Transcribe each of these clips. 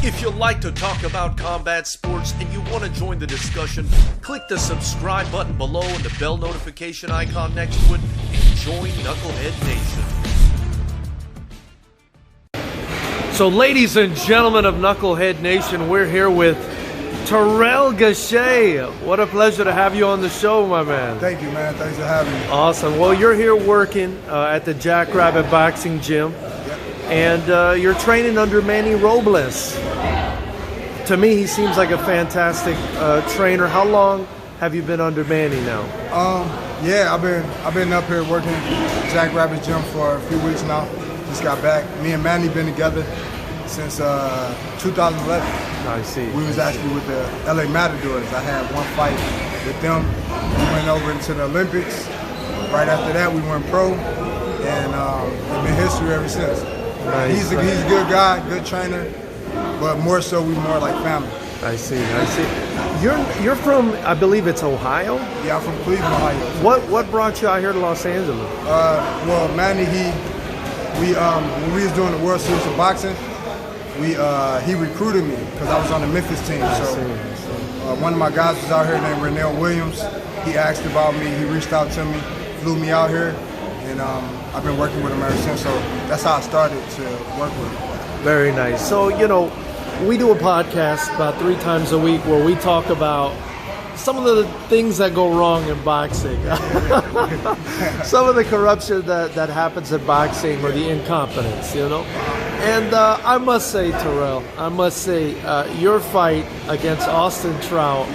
If you like to talk about combat sports and you want to join the discussion, click the subscribe button below and the bell notification icon next to it and join Knucklehead Nation. So ladies and gentlemen of Knucklehead Nation, we're here with Terrell Gausha. What a pleasure to have you on the show, my man. Thank you, man. Thanks for having me. Awesome. Well, you're here working at the Jackrabbit Boxing Gym. Yep. And you're training under Manny Robles. To me, he seems like a fantastic trainer. How long have you been under Manny now? Yeah, I've been up here working at Jackrabbit Gym for a few weeks now. Just got back. Me and Manny been together since 2011. I see. We was actually with the LA Matadors. I had one fight with them. We went over into the Olympics. Right after that, we went pro, and it's been history ever since. Nice, He's a good guy, good trainer, but more so we more like family. I see. You're from, I believe it's Ohio? Yeah, I'm from Cleveland, Ohio. What brought you out here to Los Angeles? Well, Manny, when we was doing the World Series of Boxing, he recruited me because I was on the Memphis team. So one of my guys was out here named Renell Williams. He asked about me. He reached out to me, flew me out here, and I've been working with him ever since. So that's how I started to work with him. Very nice. So, we do a podcast about 3 times a week where we talk about some of the things that go wrong in boxing. Some of the corruption that happens in boxing or the incompetence, And I must say, Terrell, your fight against Austin Trout,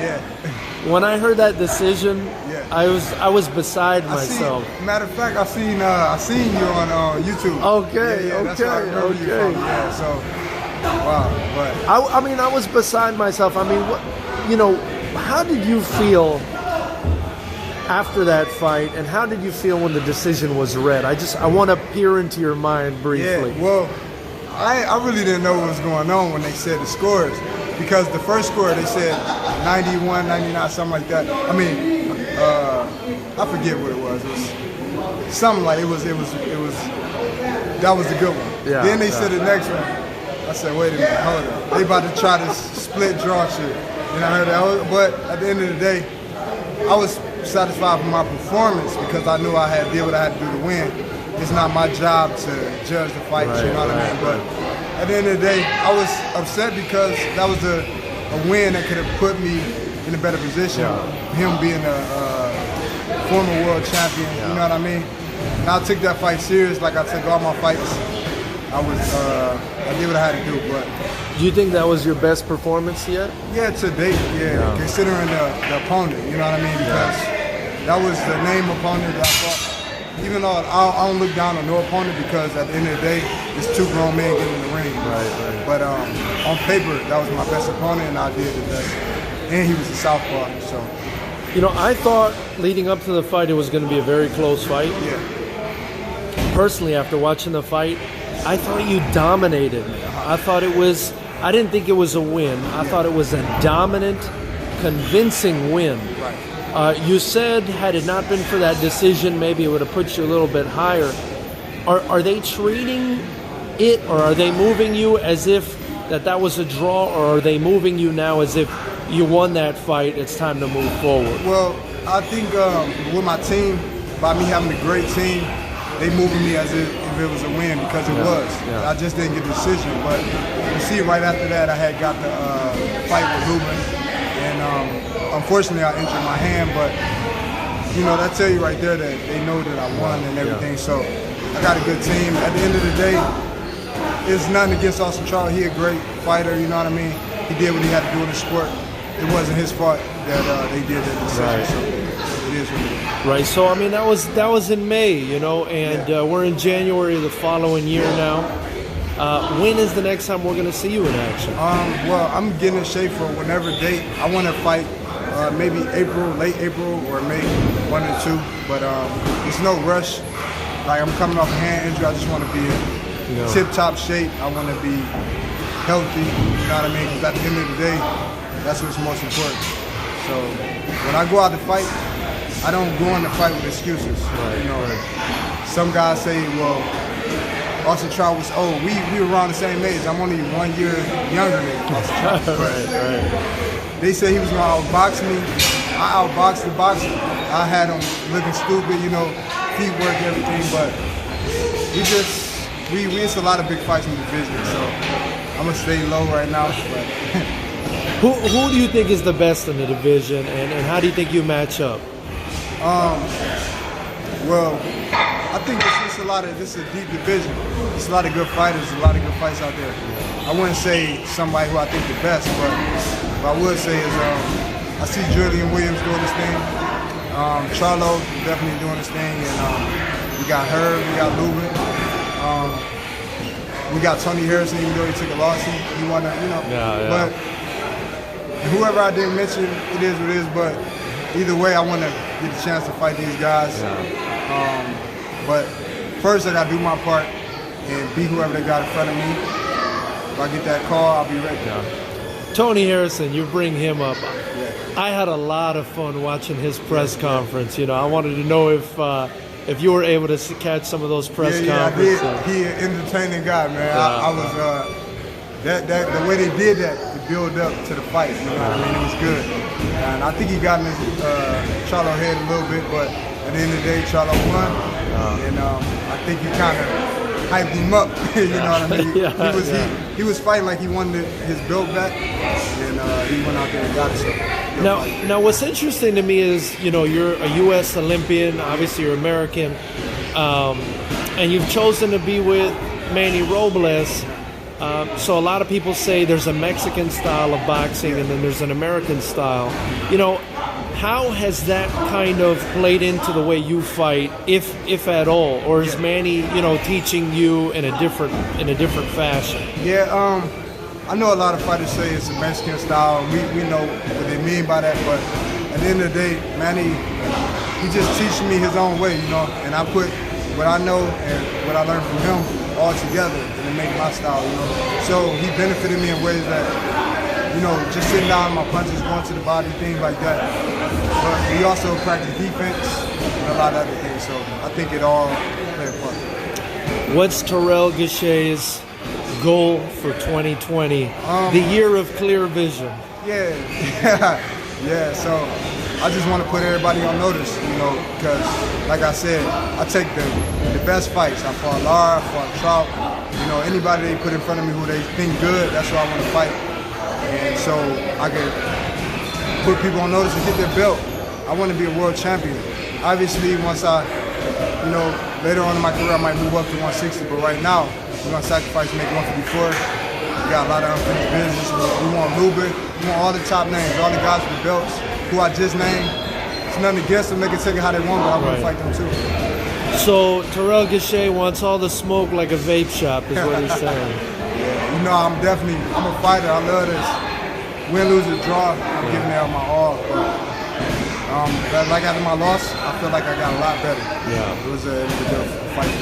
when I heard that decision, I was beside myself. Matter of fact, I seen you on YouTube. Okay. That's where I remember you from. Yeah, so wow. But I was beside myself. I mean, how did you feel after that fight, and how did you feel when the decision was read? I want to peer into your mind briefly. Yeah, well, I really didn't know what was going on when they said the scores, because the first score they said 91, 99, something like that. I mean, I forget what it was. It was something like it was. That was the good one. Yeah, then they said the next one. I said, wait a minute, hold on. They about to try this split draw shit. And I heard that. But at the end of the day, I was satisfied with my performance because I knew I did what I had to do to win. It's not my job to judge the fight, you know what I mean? But at the end of the day, I was upset because that was a win that could have put me in a better position. Him being a former world champion, you know what I mean? And I took that fight serious, like I took all my fights. I did what I had to do. But do you think that was your best performance yet? Yeah, to date, considering the opponent, you know what I mean? Because that was the name opponent that I fought. Even though I don't look down on no opponent, because at the end of the day, it's 2 grown men getting in the ring. Right. But on paper, that was my best opponent, and I did the best. And he was a southpaw, so. I thought leading up to the fight it was going to be a very close fight. Yeah. Personally, after watching the fight, I thought you dominated me. I didn't think it was a win. I thought it was a dominant, convincing win. Right. You said had it not been for that decision, maybe it would have put you a little bit higher. Are they treating it, or are they moving you as if that was a draw, or are they moving you now as if you won that fight, it's time to move forward? Well, I think with my team, by me having a great team, they moving me as if it was a win, because it was. I just didn't get the decision. But you see, right after that, I had got the fight with Ruben. And unfortunately, I injured my hand. But, that tell you right there that they know that I won and everything. So I got a good team. At the end of the day, it's nothing against Austin Trout. He a great fighter, you know what I mean? He did what he had to do in the sport. It wasn't his fault that they did that decision. Right. So it is what it is. Right, so that was in May, and we're in January the following year now. When is the next time we're going to see you in action? Well, I'm getting in shape for whenever date. I want to fight maybe April, late April, or May 1 or 2. But it's no rush. Like, I'm coming off a hand injury. I just want to be in tip-top shape. I want to be healthy. You know what I mean? Because at the end of the day, that's what's most important. So when I go out to fight, I don't go in the fight with excuses. Some guys say, well, Austin Trout was old. We were around the same age. I'm only 1 year younger than Austin Trout. right. They said he was gonna outbox me. I outboxed the boxer. I had him looking stupid, you know, feet work, everything, but it's a lot of big fights in the division, so I'm gonna stay low right now. But Who do you think is the best in the division, and how do you think you match up? Well, I think this is a deep division. There's a lot of good fighters, a lot of good fights out there. I wouldn't say somebody who I think the best, but what I would say is I see Julian Williams doing his thing. Charlo definitely doing his thing, and we got Herb, we got Lubin. We got Tony Harrison, even though he took a loss, he won, But whoever I didn't mention, it is what it is. But either way, I want to get a chance to fight these guys. But first, I got to do my part and beat whoever they got in front of me. If I get that call, I'll be ready. Tony Harrison, you bring him up. Yeah. I had a lot of fun watching his press conference. You know, I wanted to know if you were able to catch some of those press conferences. I did. He an entertaining guy, man. I was the way they did that to build up to the fight. You know what I mean? It was good, and I think he got in his Charlo head a little bit, but at the end of the day, Charlo won, and I think he kind of hyped him up. You know what I mean? He was fighting like he wanted his belt back, and he went out there and got it. So, now, what's interesting to me is, you know, you're a US Olympian, obviously you're American, and you've chosen to be with Manny Robles. So a lot of people say there's a Mexican style of boxing and then there's an American style. You know, how has that kind of played into the way you fight, if at all, or is Manny, you know, teaching you in a different fashion? Yeah, I know a lot of fighters say it's a Mexican style. We know what they mean by that, but at the end of the day, Manny, he just teaches me his own way, you know, and I put what I know and what I learned from him all together and it make my style, you know. So he benefited me in ways that, you know, just sitting down, my punches going to the body, things like that. But we also practice defense and a lot of other things, so I think it all played a part. What's Terrell Gausha's goal for 2020? The year of clear vision. Yeah, so I just want to put everybody on notice, you know, because like I said, I take the best fights. I fought Lara, I fought Trout, you know, anybody they put in front of me who they think good, that's who I want to fight. And so I can put people on notice and get their belt. I want to be a world champion. Obviously, once you know, later on in my career, I might move up to 160, but right now, we're going to sacrifice and make 154. We got a lot of unfinished business. We want Lubin, we want all the top names, all the guys with the belts, who I just named. It's nothing against them, they can take it how they want, but I want to fight them too. So Terrell Gausha wants all the smoke like a vape shop, is what he's saying. Yeah, you know, I'm a fighter. I love this. Win, lose, or draw, I'm giving it my all. But like after my loss, I feel like I got a lot better. Yeah. It was a good fight.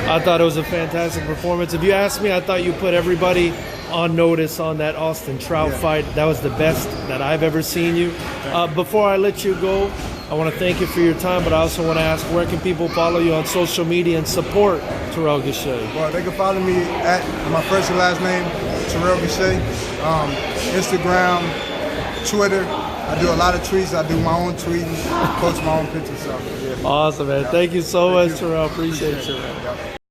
I thought it was a fantastic performance. If you ask me, I thought you put everybody on notice on that Austin Trout fight. That was the best that I've ever seen you. Before I let you go, I want to thank you for your time, but I also want to ask, where can people follow you on social media and support Terrell Gausha? Well, they can follow me at my first and last name, Terrell Gausha, Instagram, Twitter. I do a lot of tweets. I do my own tweeting, post my own pictures. So, yeah. Awesome, man. Thank you so much, Terrell. Appreciate you, man.